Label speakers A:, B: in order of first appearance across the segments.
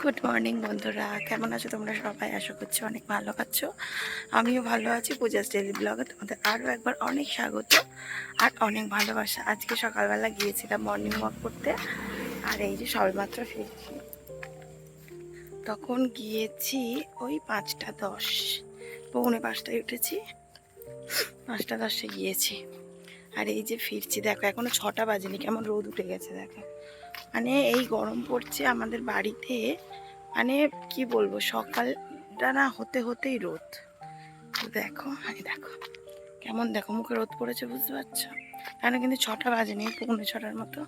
A: Good morning বন্ধুরা, কেমন আছো তোমরা সবাই? আশা করছি অনেক ভালো আছো। আমিও ভালো আছি। পূজাস ডেইলি ব্লগে তোমাদের আরও একবার অনেক স্বাগত আর অনেক ভালোবাসা। আজকে সকালবেলা গিয়েছিলাম মর্নিং ওয়াক করতে, আর এই যে সবেমাত্র ফিরছি। তখন গিয়েছি ওই 5:10, পৌনে 5টায় উঠেছি, 5:10 গিয়েছি। আর এই যে ফিরছি, দেখো এখনো 6টা বাজেনি, কেমন রোদ উঠে গেছে দেখো। মানে এই গরম পড়ছে আমাদের বাড়িতে, মানে কি বলবো, সকালটা না হতে হতেই রোদ। তো দেখো, দেখো কেমন, দেখো মুখে রোদ পড়েছে, বুঝতে পারছো? কেন কিন্তু 6টা বাজেনি, পৌনে 6টার মতো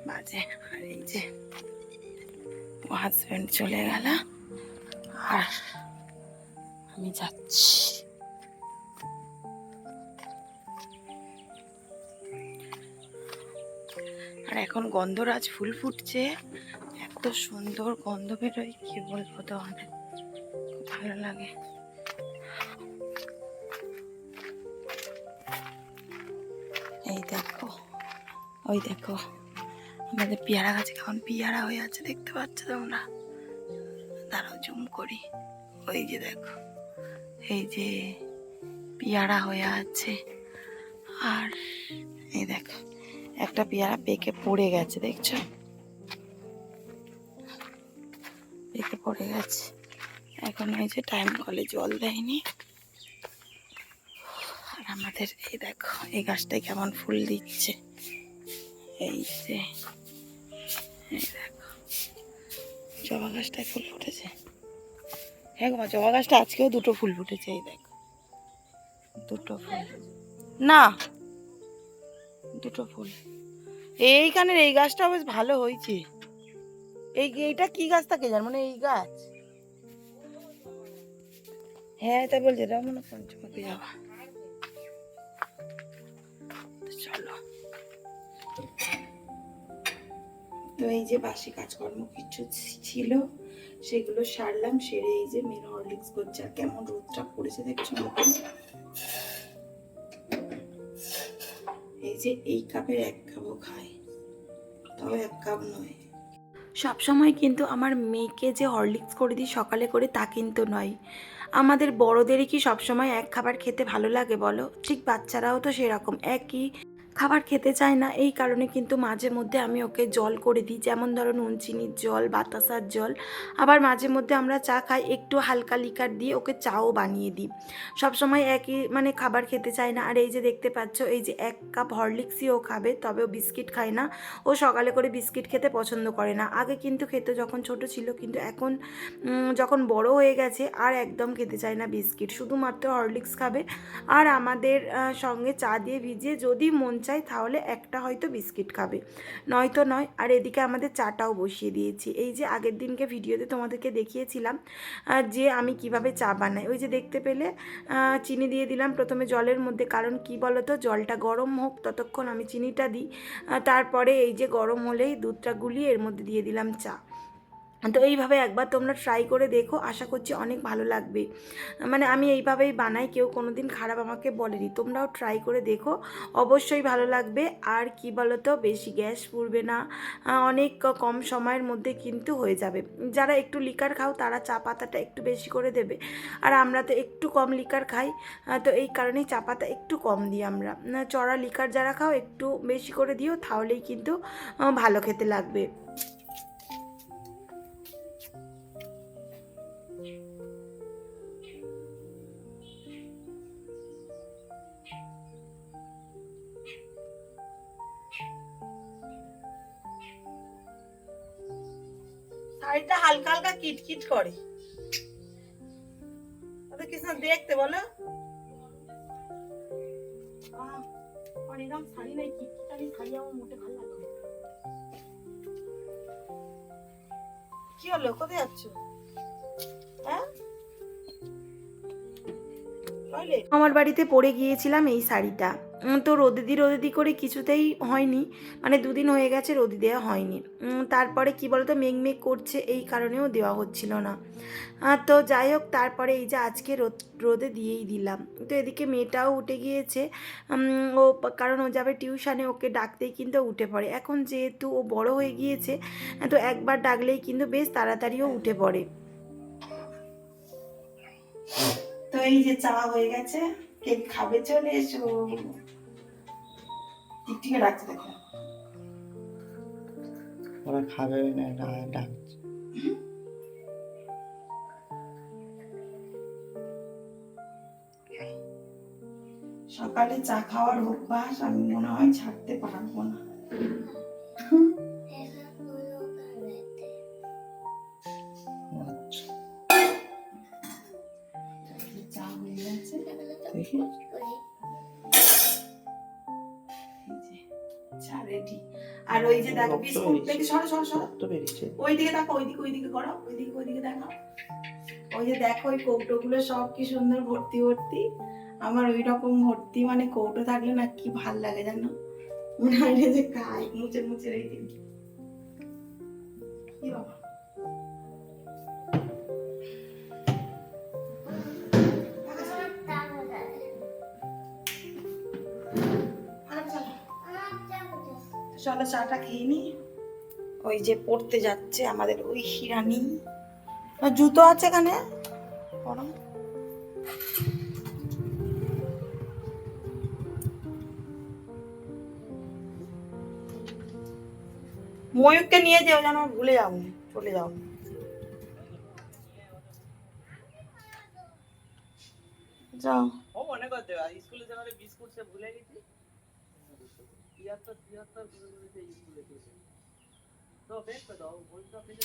A: বাজে। আর এই যে ও হাজব্যান্ড চলে গেল আর আমি যাচ্ছি। আর এখন গন্ধরাজ ফুল ফুটছে, এত সুন্দর গন্ধ বেরোয়, কি বলবো তোমাদের, খুব ভালো লাগে। এই দেখো, ওই দেখো আমাদের পেয়ারা গাছে কেমন পেয়ারা হয়ে আছে, দেখতে পাচ্ছ তোমরা? দাঁড়াও জুম করি, ওই যে দেখো, এই যে পেয়ারা হয়ে আছে। আর এই দেখো একটা পেয়ারা পেকে পড়ে গেছে, দেখছো? পেকে পড়ে গেছে। এখন এই যে টাইম কলে জল দেয়নি। আর আমাদের এই দেখো এই গাছটায় কেমন ফুল দিচ্ছে, এই যে এই দেখো জবা গাছটায় ফুল ফুটেছে। হ্যাঁ গো, জবা গাছটা আজকেও 2টো ফুল ফুটেছে, এই দেখো 2টো ফুল, না 2টো ফুল। এইখানের এই গাছটা বেশ ভালো হয়েছে। এইটা কি গাছ থাকে জান, মানে এই গাছ, হ্যাঁ তাই বলছে, এটা মনে পঞ্চমুখী যাওয়া। চলো, তো এই যে বাসি কাজকর্ম কিছু ছিল সেগুলো সারলাম, সেরে এই যে মেয়ের হরলিক্স করছে। আর কেমন রোদটা পড়েছে দেখছো? এই যে এই কাপের 1 কাপও খায়, তাও 1 কাপ নয়। সবসময় কিন্তু আমার মেয়েকে যে হরলিক্স করে দিই সকালে করে, তা কিন্তু নয়। আমাদের বড়দেরই কি সবসময় এক খাবার খেতে ভালো লাগে বলো? ঠিক বাচ্চারাও তো সেরকম, একই খাবার খেতে চায় না। এই কারণে কিন্তু মাঝে মধ্যে আমি ওকে জল করে দিই, যেমন ধরো নুন চিনির জল, বাতাসার জল। আবার মাঝে মধ্যে আমরা চা খাই, একটু হালকা লিকার দিয়ে ওকে চাও বানিয়ে দিই। সবসময় একই মানে খাবার খেতে চায় না। আর এই যে দেখতে পাচ্ছ, এই যে 1 কাপ হরলিক্সই ও খাবে, তবে ও বিস্কিট খায় না। ও সকালে করে বিস্কিট খেতে পছন্দ করে না। আগে কিন্তু খেত যখন ছোট ছিল, কিন্তু এখন যখন বড় হয়ে গেছে আর একদম খেতে চায় না বিস্কিট, শুধুমাত্র হরলিক্স খাবে। আর আমাদের সঙ্গে চা দিয়ে ভিজিয়ে যদি মন চায় তাহলে একটা হয়তো বিস্কিট খাবে, নয়তো নয়। আর এদিকে আমাদের চাটাও বসিয়ে দিয়েছি। এই যে আগের দিনকে ভিডিওতে তোমাদেরকে দেখিয়েছিলাম যে আমি কিভাবে চা বানাই, ওই যে দেখতে পেলে চিনি দিয়ে দিলাম প্রথমে জলের মধ্যে। কারণ কি বলো তো, জলটা গরম হোক ততক্ষণ আমি চিনিটা দিই, তারপরে এই যে গরম হলেই দুধটা গুলিয়ে এর মধ্যে দিয়ে দিলাম চা। তো এইভাবে একবার তোমরা ট্রাই করে দেখো, আশা করছি অনেক ভালো লাগবে। মানে আমি এইভাবেই বানাই, কেউ কোনো দিন খারাপ আমাকে বলেনি। তোমরাও ট্রাই করে দেখো, অবশ্যই ভালো লাগবে। আর কি বলো তো, বেশি গ্যাস পুড়বে না, অনেক কম সময়ের মধ্যে কিন্তু হয়ে যাবে। যারা একটু লিকার খাও তারা চা পাতাটা একটু বেশি করে দেবে, আর আমরা তো একটু কম লিকার খাই, তো এই কারণেই চা পাতা একটু কম দিই আমরা। চড়া লিকার যারা খাও একটু বেশি করে দিও, তাহলেই কিন্তু ভালো খেতে লাগবে। শাড়িটা হালকা হালকা কিটকিট করে, ওদের কিছু দেখতে বলো। এরকম শাড়ি নাই, কিটকিটারি শাড়ি আমার মোটে ভালো লাগে না। কি হলো, কোথায় যাচ্ছ? হ্যাঁ, আমার বাড়িতে পরে গিয়েছিলাম এই শাড়িটা। তো রোদে দি করে কিছুতেই হয়নি, মানে দুদিন হয়ে গেছে রোদে দেওয়া হয়নি। তারপরে কি বলতো মেঘ করছে, এই কারণেও দেওয়া হচ্ছিল না। তো যাই হোক, তারপরে এই যে আজকে রোদে দিয়েই দিলাম। তো এদিকে মেয়েটাও উঠে গিয়েছে, ও কারণ ও যাবে টিউশনে, ওকে ডাকতেই কিন্তু উঠে পড়ে। এখন যেহেতু ও বড় হয়ে গিয়েছে, তো একবার ডাকলেই কিন্তু বেশ তাড়াতাড়িও উঠে পড়ে। তো এই যে চা হয়ে গেছে, কে খাবে চলে এসো। টিকটিকে ডাকতে দেখো,
B: ওরা খাবে না, ডাকছে।
A: সকালে চা খাওয়ার অভ্যাস আমি মনে হয় ছাড়তে পারবো না। চা হয়ে গেছে, চা রেডি। আর ওই যে দেখো বিস্কুট থেকে সরো সরো সরো তো বেরিয়েছে, ওইদিকে দেখো, ওইদিকে করো, ওইদিকে দেখো। ওই যে দেখো ওই কৌটোগুলো সব কি সুন্দর ভর্তি ভর্তি। আমার ওই রকম ভর্তি মানে কৌটো থাকলে না কি ভাল লাগে জানো, মনে হয় যে খাই, মুছে মুছে রেখে দিই। কি বাবা চলো চাটা খেয়ে নি। ওই যে পড়তে যাচ্ছে আমাদের ওই হিরানি, জুতো আছে এখানে পরো। ময়ূরকে নিয়ে যেও যেন ভুলে যাও, চলে যাও। যাও
B: ও মনে করতে স্কুলে যখন বিস্কুট সে ভুলে গেছি 73 স্কুলে তো বেশ তো দাও বইটা পেলে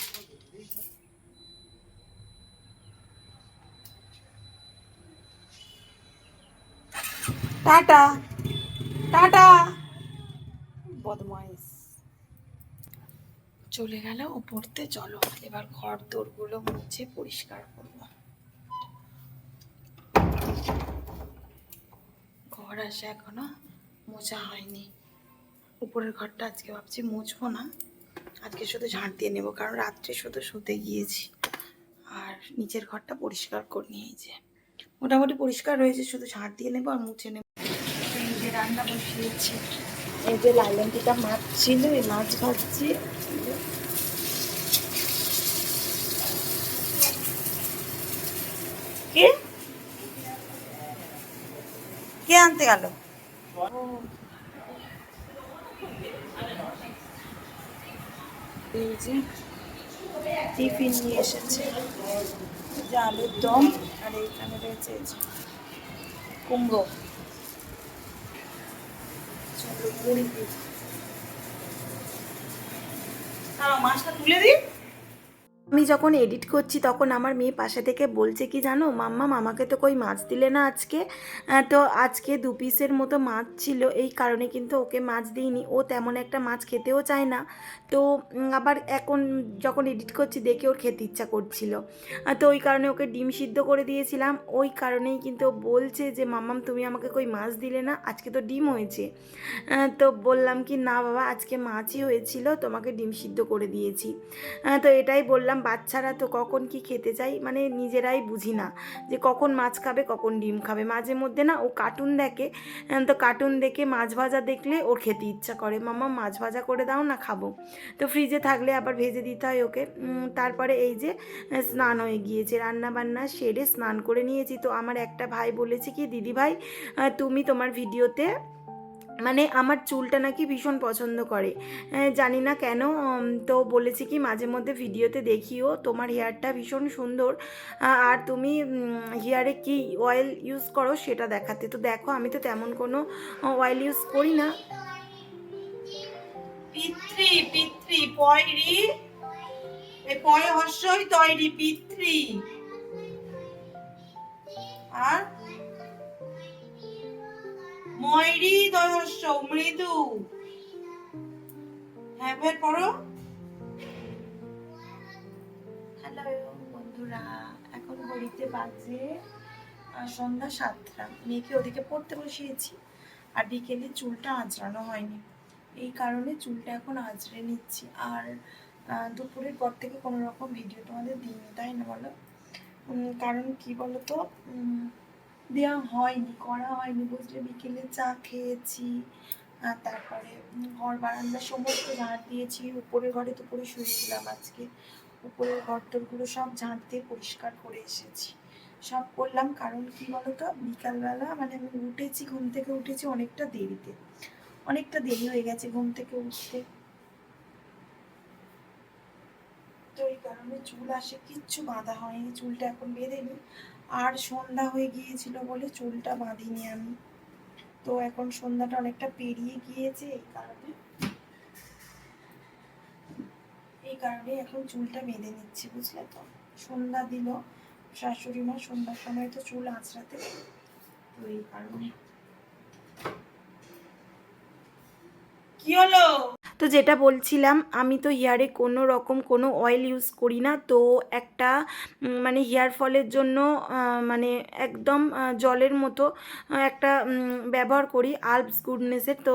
A: টাটা টাটা, বদমাইশ চলে গেল ও পড়তে। চলো এবার ঘর দোরগুলো মুছে পরিষ্কার করব। ঘর আসে এখনো মোছা হয়নি। উপরের ঘরটা আজকে ভাবছি মুছবো না, আজকে শুধু ঝাঁট দিয়ে নেবো, কারণ রাত্রে শুধু শুতে গিয়েছি। আর নিচের ঘরটা পরিষ্কার করে নিয়েছে, মোটামুটি পরিষ্কার রয়েছে, শুধু ঝাঁট দিয়ে নেবো আর মুছে নেবো। এই যে রান্না বসিয়েছি, এই যে লাইলনটিটা মাছ ছিল, এই মাছ ভাজছি। কে কে আনতে গেল? এই যে টিফিন নিয়ে এসেছে, যে আলুর দম, আর এইখানে রয়েছে এই যে কুমড়ো। চলো মুড়ি দিই, মাছটা তুলে দিই। আমি যখন এডিট করছি তখন আমার মেয়ে পাশে থেকে বলছে কি জানো, মাম্মা আমাকে তো কই মাছ দিলে না আজকে। তো আজকে 2 পিসের মতো মাছ ছিল, এই কারণে কিন্তু ওকে মাছ দিইনি, ও তেমন একটা মাছ খেতেও চায় না। তো আবার এখন যখন এডিট করছি দেখে ওর খেতে ইচ্ছা করছিল, তো ওই কারণে ওকে ডিম সিদ্ধ করে দিয়েছিলাম। ওই কারণেই কিন্তু বলছে যে মাম্মাম তুমি আমাকে কই মাছ দিলে না, আজকে তো ডিম হয়েছে। তো বললাম কি না বাবা আজকে মাছই হয়েছিল, তোমাকে ডিম সিদ্ধ করে দিয়েছি। তো এটাই বললাম, বাচ্চারা তো কখন কি খেতে চাই মানে নিজেরাই বুঝি না, যে কখন মাছ খাবে কখন ডিম খাবে। মাঝে মধ্যে না ও কার্টুন দেখে, তো কার্টুন দেখে মাছ ভাজা দেখলে ওর খেতে ইচ্ছা করে, মামা মাছ ভাজা করে দাও না খাবো। তো ফ্রিজে থাকলে আবার ভেজে দিতে হয় ওকে। তারপরে এই যে স্নান হয়ে গিয়েছে, রান্না বান্না সেরে স্নান করে নিয়েছি। তো আমার একটা ভাই বলেছে কি দিদি ভাই তুমি তোমার ভিডিওতে মানে আমার চুলটা নাকি ভীষণ পছন্দ করে, জানি না কেন। তো বলেছি কি মাঝে মধ্যে ভিডিওতে দেখিও, তোমার হেয়ারটা ভীষণ সুন্দর, আর তুমি হেয়ারে কি অয়েল ইউজ করো সেটা দেখাতে। তো দেখো আমি তো তেমন কোনো অয়েল ইউজ করি না। পিতৃ পিতৃ পয়রি, এই পয় হর্ষই তৈরি পিতৃ, আর ময়রি দয়স্য মৃদু। হ্যাঁ বের করো। হ্যালো বন্ধুরা, এখন ঘড়িতে বাজে সন্ধ্যা 7টা। মেয়েকে ওদিকে পড়তে বসিয়েছি, আর বিকেলে চুলটা আঁচড়ানো হয়নি, এই কারণে চুলটা এখন আঁচড়ে নিচ্ছি। আর দুপুরের পর থেকে কোনো রকম ভিডিও তোমাদের দিইনি, তাই না বলো? কারণ কি বলো তো, দেওয়া হয়নি, করা হয়নি বুঝলে। বিকেলে চা খেয়েছি, আর তারপরে ঘর বারান্দা সমস্ত ঝাঁট দিয়েছি। উপরের ঘরে তো পরে শুয়েছিলাম আজকে, উপরের ঘরটরগুলো সব ঝাঁট দিয়ে পরিষ্কার করে এসেছি, সব করলাম। কারণ কি বলতো, বিকালবেলা মানে আমি উঠেছি, ঘুম থেকে উঠেছি অনেকটা দেরিতে, অনেকটা দেরি হয়ে গেছে ঘুম থেকে উঠতে। তো এই কারণে চুল আসে কিচ্ছু বাঁধা হয়নি, চুলটা এখন বেঁধে নিই। আর সন্ধ্যা হয়ে গিয়েছিল বলে চুলটা বাঁধিনি আমি। তো এখন সন্ধ্যাটা অনেকটা পেরিয়ে গিয়েছে, এই কারণে এখন চুলটা বেঁধে নিচ্ছি, বুঝলে তো। সন্ধ্যা দিল শাশুড়ি মা, সন্ধ্যার সময় তো চুল আঁচড়াতে, তো এই কারণে। কি হলো? তো যেটা বলছিলাম, আমি তো হেয়ারে কোনো রকম কোনো অয়েল ইউজ করি না। তো একটা মানে হেয়ার ফলের জন্য মানে একদম জলের মতো একটা ব্যবহার করি, আলপস গুডনেসের। তো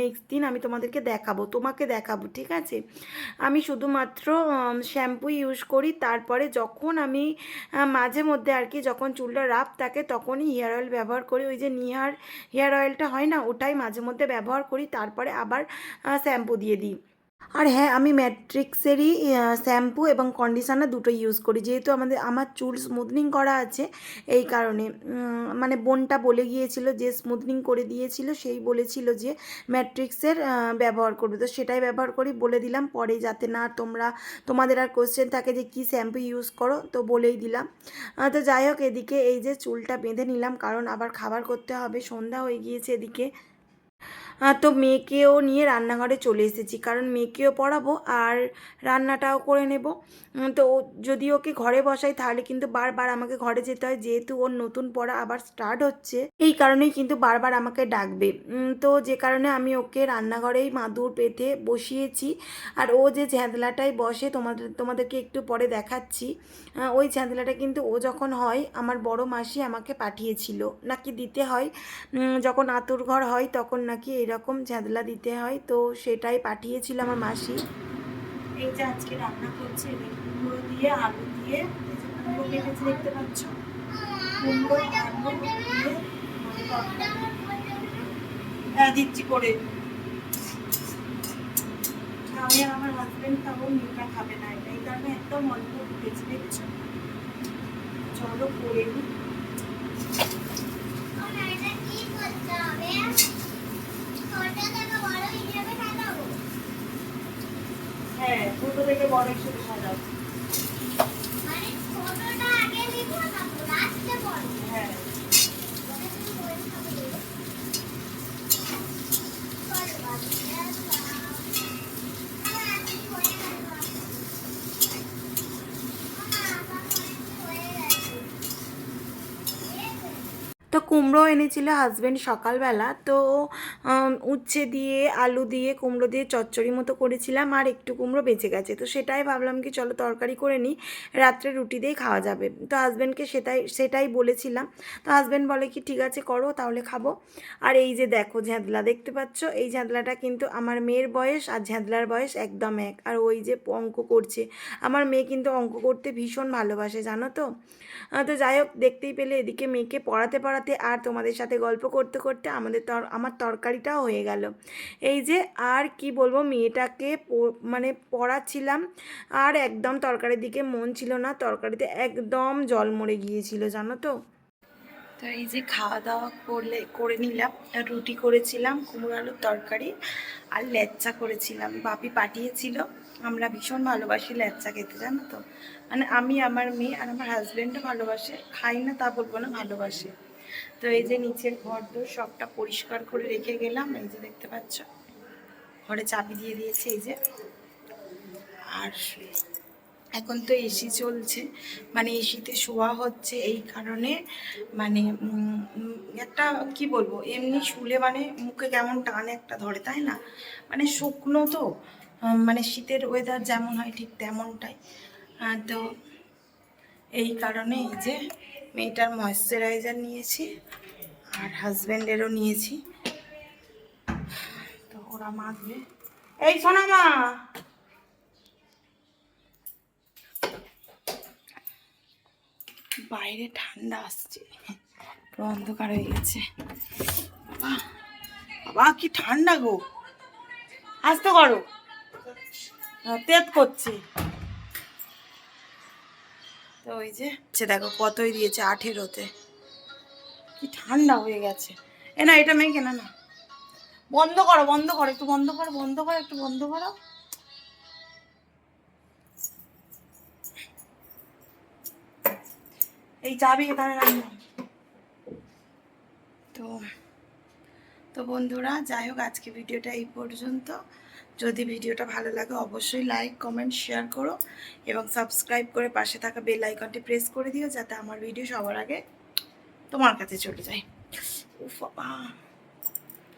A: নেক্সট দিন আমি তোমাকে দেখাবো, ঠিক আছে? আমি শুধুমাত্র শ্যাম্পু ইউজ করি। তারপরে যখন আমি মাঝে মধ্যে আর কি, যখন চুলটা রাফ থাকে তখনই হেয়ার অয়েল ব্যবহার করি। ওই যে নিহার হেয়ার অয়েলটা হয় না, ওটাই মাঝে মধ্যে ব্যবহার করি, তারপরে আবার শ্যাম্পু দিয়ে দিই। আর হ্যাঁ, আমি ম্যাট্রিক্সেরই শ্যাম্পু এবং কন্ডিশনার দুটো ইউজ করি, যেহেতু আমার চুল স্মুথনিং করা আছে। এই কারণে মানে বোনটা বলে গিয়েছিল, যে স্মুথনিং করে দিয়েছিল, সেই বলেছিল যে ম্যাট্রিক্সের ব্যবহার করবে, তো সেটাই ব্যবহার করি। বলে দিলাম পরে, যাতে না তোমাদের আর কোশ্চেন থাকে যে কী শ্যাম্পু ইউজ করো, তো বলেই দিলাম। তো যাই হোক, এদিকে এই যে চুলটা বেঁধে নিলাম, কারণ আবার খাবার করতে হবে, সন্ধ্যা হয়ে গিয়েছে এদিকে। তো মেয়েকেও নিয়ে রান্নাঘরে চলে এসেছি, কারণ মেয়েকেও পড়াবো আর রান্নাটাও করে নেব। তো যদি ওকে ঘরে বসাই তাহলে কিন্তু বারবার আমাকে ঘরে যেতে হয়, যেহেতু ওর নতুন পড়া আবার স্টার্ট হচ্ছে, এই কারণেই কিন্তু বারবার আমাকে ডাকবে। তো যে কারণে আমি ওকে রান্নাঘরেই মাদুর পেতে বসিয়েছি। আর ও যে ঝ্যাঁদলাটায় বসে, তোমাদেরকে একটু পরে দেখাচ্ছি। ওই ঝ্যাঁদলাটা কিন্তু ও যখন হয়, আমার বড় মাসি আমাকে পাঠিয়েছিল, নাকি দিতে হয় যখন আতুর ঘর হয় তখন নাকি এরকম ঝাঁদলা দিতে হয়, তো সেটাই পাঠিয়েছিল আমার মাসি। এই যে আজকে রান্না করছে, কুমড়ো দিয়ে আলু দিয়ে, এই যে কুমড়ো কেটেছে দেখতে পাচ্ছ, কুমড়ো আলু দিয়ে মানে তরকারি। হ্যাঁ দিচ্ছি করে। আমি আর আমার হাজবেন্ড খাবো, মেয়েটা খাবে না, এটা এই কারণে একদম অল্প উঠেছি, দেখছো। চলো করে নিই। হ্যাঁ, ছোট থেকে বড় হিসেবে সাজাবো। হ্যাঁ, তো কুমড়ো এনেছিল হাজব্যান্ড সকালবেলা, তো উচ্ছে দিয়ে আলু দিয়ে কুমড়ো দিয়ে চচ্চড়ি মতো করেছিলাম, আর একটু কুমড়ো বেঁচে গেছে, তো সেটাই ভাবলাম কি চলো তরকারি করে নিই, রাত্রে রুটি দিয়েই খাওয়া যাবে। তো হাজব্যান্ডকে সেটাই বলেছিলাম। তো হাজব্যান্ড বলে কি ঠিক আছে করো, তাহলে খাবো। আর এই যে দেখো ঝ্যাঁদলা দেখতে পাচ্ছ, এই ঝ্যাঁদলাটা কিন্তু আমার মেয়ের বয়স আর ঝ্যাঁদলার বয়স একদম এক। আর ওই যে অঙ্ক করছে, আমার মেয়ে কিন্তু অঙ্ক করতে ভীষণ ভালোবাসে, জানো তো। তো যাই হোক, দেখতেই পেলে এদিকে মেয়েকে পড়াতে পড়াতে আর তোমাদের সাথে গল্প করতে করতে আমার তরকারিটাও হয়ে গেল। এই যে, আর কি বলবো, মেয়েটাকে মানে পড়াচ্ছিলাম, আর একদম তরকারির দিকে মন ছিল না, তরকারিতে একদম জল মরে গিয়েছিল, জানো তো। তো এই যে খাওয়া দাওয়া করে নিলাম, রুটি করেছিলাম, কুমড়ো আলুর তরকারি, আর ল্যাচ্চা করেছিলাম, বাপি পাঠিয়েছিল। আমরা ভীষণ ভালোবাসি ল্যাচ্চা খেতে, জানো তো। মানে আমি, আমার মেয়ে আর আমার হাজব্যান্ডও ভালোবাসে, খাই না তা বলবো না, ভালোবাসে। তো এই যে নিচের ঘর দোর সবটা পরিষ্কার করে রেখে গেলাম, এই যে দেখতে পাচ্ছ, ঘরে চাবি দিয়ে দিয়েছে এই যে। আর এখন তো এসি চলছে, মানে এসিতে শোয়া হচ্ছে, এই কারণে মানে একটা কি বলবো, এমনি শুলে মানে মুখে কেমন টান একটা ধরে, তাই না? মানে শুকনো তো, মানে শীতের ওয়েদার যেমন হয় ঠিক তেমনটাই। তো এই কারণে এই যে মেয়েটার ময়েশ্চারাইজার নিয়েছি, আর হাজব্যান্ডেরও নিয়েছি, ওরা মাজবে। এই শোনা মা, বাইরে ঠান্ডা আসছে, পুরো অন্ধকার হয়ে গেছে। বাবা বাবা কি ঠান্ডা গো, আসতে করো, তেত করছে। তো ওই যে দেখো কতই দিয়েছে, 18-তে। কি ঠান্ডা হয়ে গেছে। এ না এটা মেঘে না না, বন্ধ করো বন্ধ করো, একটু বন্ধ করো, বন্ধ করো, একটু বন্ধ করো। এই চাবি এখানে রাখলাম। তো তো বন্ধুরা, যাই হোক আজকে ভিডিওটা এই পর্যন্ত। যদি ভিডিওটা ভালো লাগে অবশ্যই লাইক কমেন্ট শেয়ার করো এবং সাবস্ক্রাইব করে পাশে থাকা বেল আইকনটি প্রেস করে দিও, যাতে আমার ভিডিও সবার আগে তোমার কাছে চলে যায়। উফ বাবা,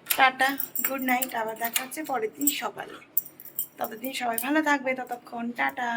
A: টাটা, গুড নাইট। আবার দেখা হচ্ছে পরের দিন সকালে। ততদিন সবাই ভালো থাকবে, ততক্ষণ টাটা।